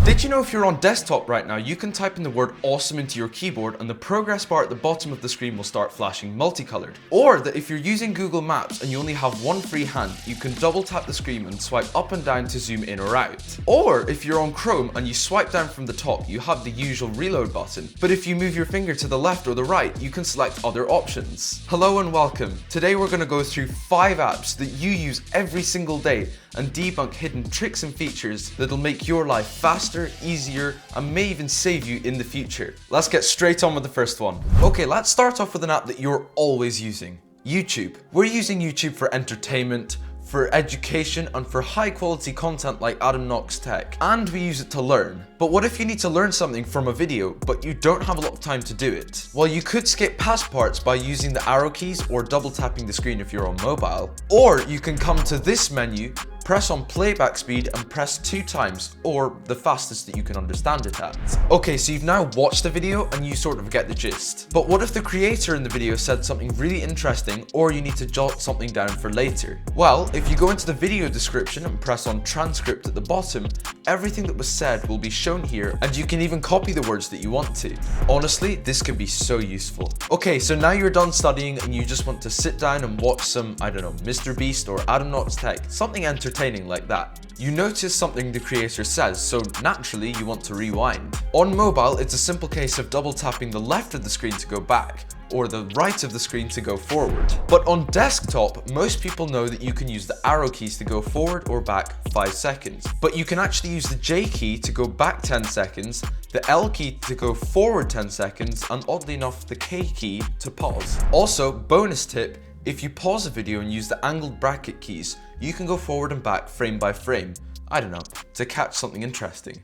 Did you know if you're on desktop right now, you can type in the word awesome into your keyboard and the progress bar at the bottom of the screen will start flashing multicolored? Or that if you're using Google Maps and you only have one free hand, you can double tap the screen and swipe up and down to zoom in or out. Or if you're on Chrome and you swipe down from the top, you have the usual reload button, but if you move your finger to the left or the right, you can select other options. Hello and welcome. Today we're going to go through 5 apps that you use every single day and debunk hidden tricks and features that'll make your life faster, easier, and may even save you in the future. Let's get straight on with the first one. Okay, let's start off with an app that you're always using, YouTube. We're using YouTube for entertainment, for education, and for high quality content like Adam Knocks Tech, and we use it to learn. But what if you need to learn something from a video, but you don't have a lot of time to do it? Well, you could skip past parts by using the arrow keys or double tapping the screen if you're on mobile. Or you can come to this menu, press on playback speed and press 2 times, or the fastest that you can understand it at. Okay, so you've now watched the video and you sort of get the gist. But what if the creator in the video said something really interesting, or you need to jot something down for later? Well, if you go into the video description and press on transcript at the bottom, everything that was said will be shown here, and you can even copy the words that you want to. Honestly, this could be so useful. Okay, so now you're done studying and you just want to sit down and watch some, I don't know, Mr. Beast or Adam Knocks Tech, something entertaining like that. You notice something the creator says, so naturally you want to rewind. On mobile, it's a simple case of double tapping the left of the screen to go back, or the right of the screen to go forward. But on desktop, most people know that you can use the arrow keys to go forward or back 5 seconds. But you can actually use the J key to go back 10 seconds, the L key to go forward 10 seconds, and oddly enough, the K key to pause. Also, bonus tip, if you pause a video and use the angled bracket keys, you can go forward and back frame by frame. I don't know, to catch something interesting.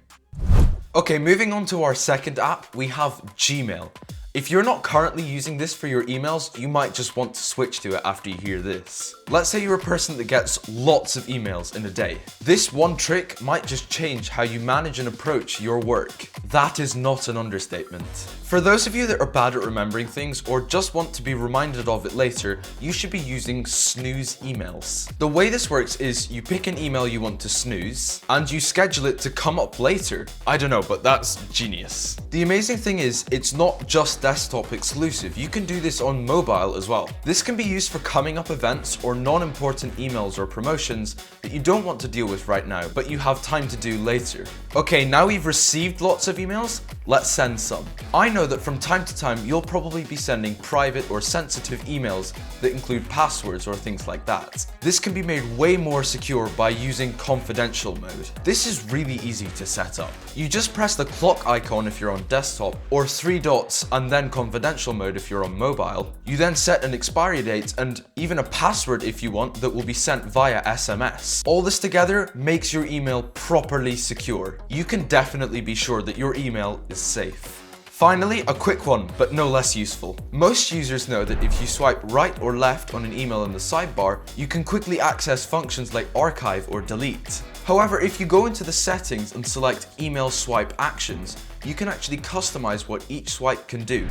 Okay, moving on to our second app, we have Gmail. If you're not currently using this for your emails, you might just want to switch to it after you hear this. Let's say you're a person that gets lots of emails in a day. This one trick might just change how you manage and approach your work. That is not an understatement. For those of you that are bad at remembering things or just want to be reminded of it later, you should be using snooze emails. The way this works is you pick an email you want to snooze and you schedule it to come up later. I don't know, but that's genius. The amazing thing is, it's not just desktop exclusive. You can do this on mobile as well. This can be used for coming up events or non-important emails or promotions that you don't want to deal with right now, but you have time to do later. Okay, now we've received lots of emails, let's send some. I know that from time to time, you'll probably be sending private or sensitive emails that include passwords or things like that. This can be made way more secure by using confidential mode. This is really easy to set up. You just press the clock icon if you're on desktop, or 3 dots and then confidential mode if you're on mobile. You then set an expiry date and even a password if you want that will be sent via SMS. All this together makes your email properly secure. You can definitely be sure that your email is safe. Finally, a quick one, but no less useful. Most users know that if you swipe right or left on an email in the sidebar, you can quickly access functions like archive or delete. However, if you go into the settings and select email swipe actions, you can actually customize what each swipe can do.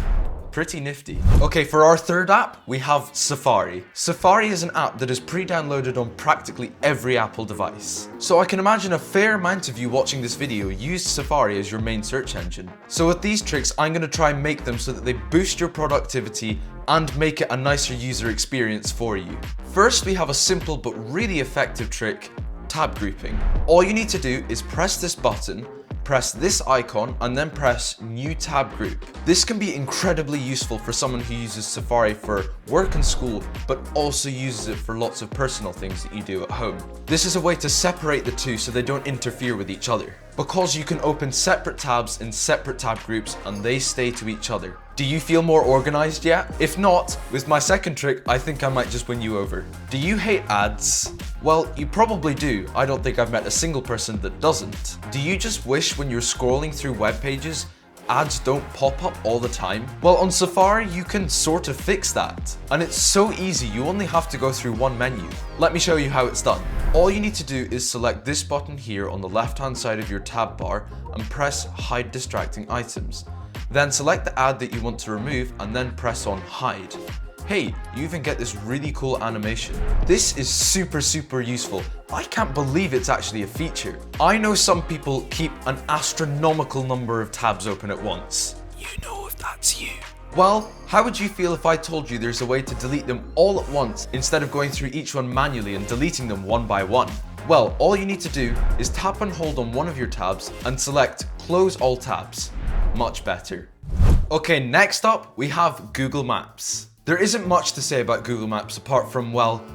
Pretty nifty. Okay, for our third app, we have Safari. Safari is an app that is pre-downloaded on practically every Apple device. So I can imagine a fair amount of you watching this video used Safari as your main search engine. So with these tricks, I'm going to try and make them so that they boost your productivity and make it a nicer user experience for you. First, we have a simple but really effective trick, tab grouping. All you need to do is press this button, press this icon, and then press New Tab Group. This can be incredibly useful for someone who uses Safari for work and school, but also uses it for lots of personal things that you do at home. This is a way to separate the two so they don't interfere with each other, because you can open separate tabs in separate tab groups and they stay to each other. Do you feel more organized yet? If not, with my second trick, I think I might just win you over. Do you hate ads? Well, you probably do. I don't think I've met a single person that doesn't. Do you just wish when you're scrolling through web pages, ads don't pop up all the time? Well, on Safari, you can sort of fix that. And it's so easy, you only have to go through one menu. Let me show you how it's done. All you need to do is select this button here on the left-hand side of your tab bar and press Hide Distracting Items. Then select the ad that you want to remove and then press on Hide. Hey, you even get this really cool animation. This is super useful. I can't believe it's actually a feature. I know some people keep an astronomical number of tabs open at once. You know if that's you. Well, how would you feel if I told you there's a way to delete them all at once instead of going through each one manually and deleting them one by one? Well, all you need to do is tap and hold on one of your tabs and select Close All Tabs. Much better. Okay, next up we have Google Maps. There isn't much to say about Google Maps apart from, well,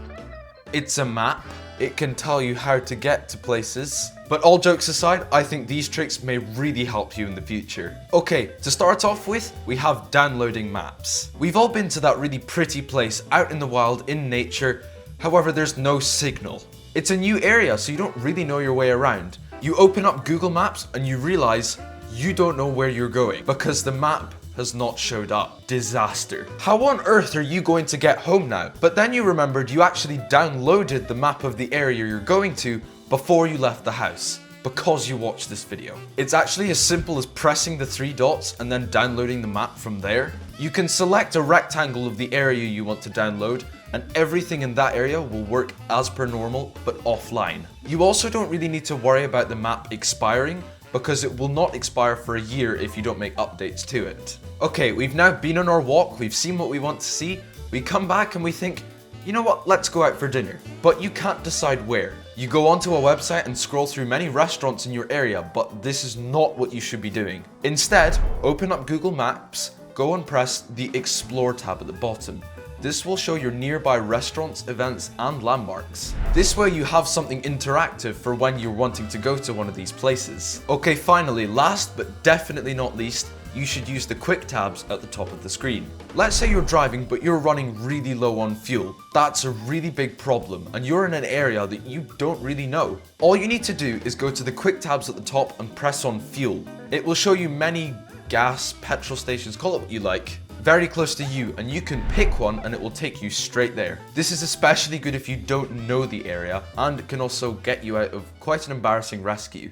it's a map. It can tell you how to get to places. But all jokes aside, I think these tricks may really help you in the future. Okay, to start off with, we have downloading maps. We've all been to that really pretty place out in the wild, in nature. However, there's no signal. It's a new area, so you don't really know your way around. You open up Google Maps and you realize you don't know where you're going because the map has not showed up. Disaster. How on earth are you going to get home now? But then you remembered you actually downloaded the map of the area you're going to before you left the house, because you watched this video. It's actually as simple as pressing the 3 dots and then downloading the map from there. You can select a rectangle of the area you want to download, and everything in that area will work as per normal, but offline. You also don't really need to worry about the map expiring, because it will not expire for a year if you don't make updates to it. Okay, we've now been on our walk, we've seen what we want to see, we come back and we think, you know what, let's go out for dinner. But you can't decide where. You go onto a website and scroll through many restaurants in your area, but this is not what you should be doing. Instead, open up Google Maps, go and press the Explore tab at the bottom. This will show your nearby restaurants, events, and landmarks. This way you have something interactive for when you're wanting to go to one of these places. Okay, finally, last but definitely not least, you should use the quick tabs at the top of the screen. Let's say you're driving but you're running really low on fuel. That's a really big problem and you're in an area that you don't really know. All you need to do is go to the quick tabs at the top and press on fuel. It will show you many gas, petrol stations, call it what you like, very close to you, and you can pick one and it will take you straight there. This is especially good if you don't know the area, and it can also get you out of quite an embarrassing rescue.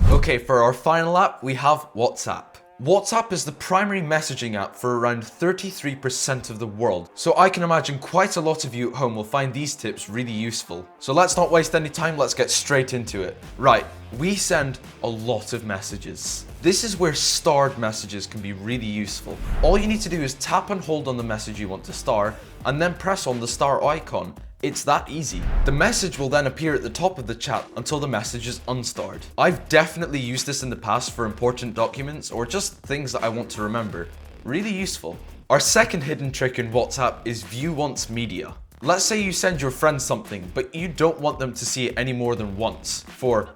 Okay, for our final app, we have WhatsApp. WhatsApp is the primary messaging app for around 33% of the world, so I can imagine quite a lot of you at home will find these tips really useful. So let's not waste any time, let's get straight into it. Right, we send a lot of messages. This is where starred messages can be really useful. All you need to do is tap and hold on the message you want to star, and then press on the star icon. It's that easy. The message will then appear at the top of the chat until the message is unstarred. I've definitely used this in the past for important documents or just things that I want to remember. Really useful. Our second hidden trick in WhatsApp is view once media. Let's say you send your friend something, but you don't want them to see it any more than once for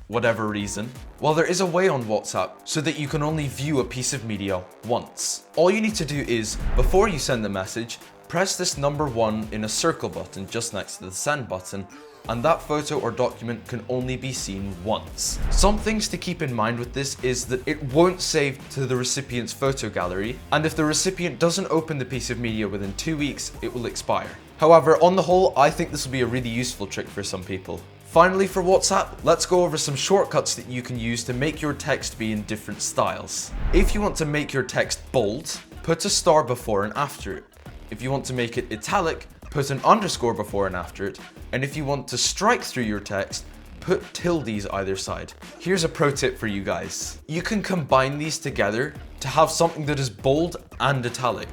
whatever reason. Well, there is a way on WhatsApp so that you can only view a piece of media once. All you need to do is, before you send the message, press this number 1 in a circle button just next to the send button, and that photo or document can only be seen once. Some things to keep in mind with this is that it won't save to the recipient's photo gallery, and if the recipient doesn't open the piece of media within 2 weeks, it will expire. However, on the whole, I think this will be a really useful trick for some people. Finally, for WhatsApp, let's go over some shortcuts that you can use to make your text be in different styles. If you want to make your text bold, put a star before and after it. If you want to make it italic, put an underscore before and after it. And if you want to strike through your text, put tildes either side. Here's a pro tip for you guys. You can combine these together to have something that is bold and italic.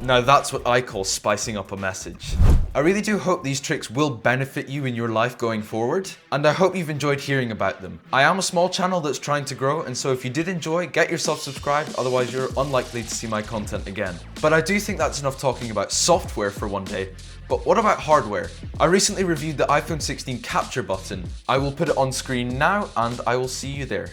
Now that's what I call spicing up a message. I really do hope these tricks will benefit you in your life going forward, and I hope you've enjoyed hearing about them. I am a small channel that's trying to grow, and so if you did enjoy, get yourself subscribed, otherwise you're unlikely to see my content again. But I do think that's enough talking about software for one day. But what about hardware? I recently reviewed the iPhone 16 capture button. I will put it on screen now, and I will see you there.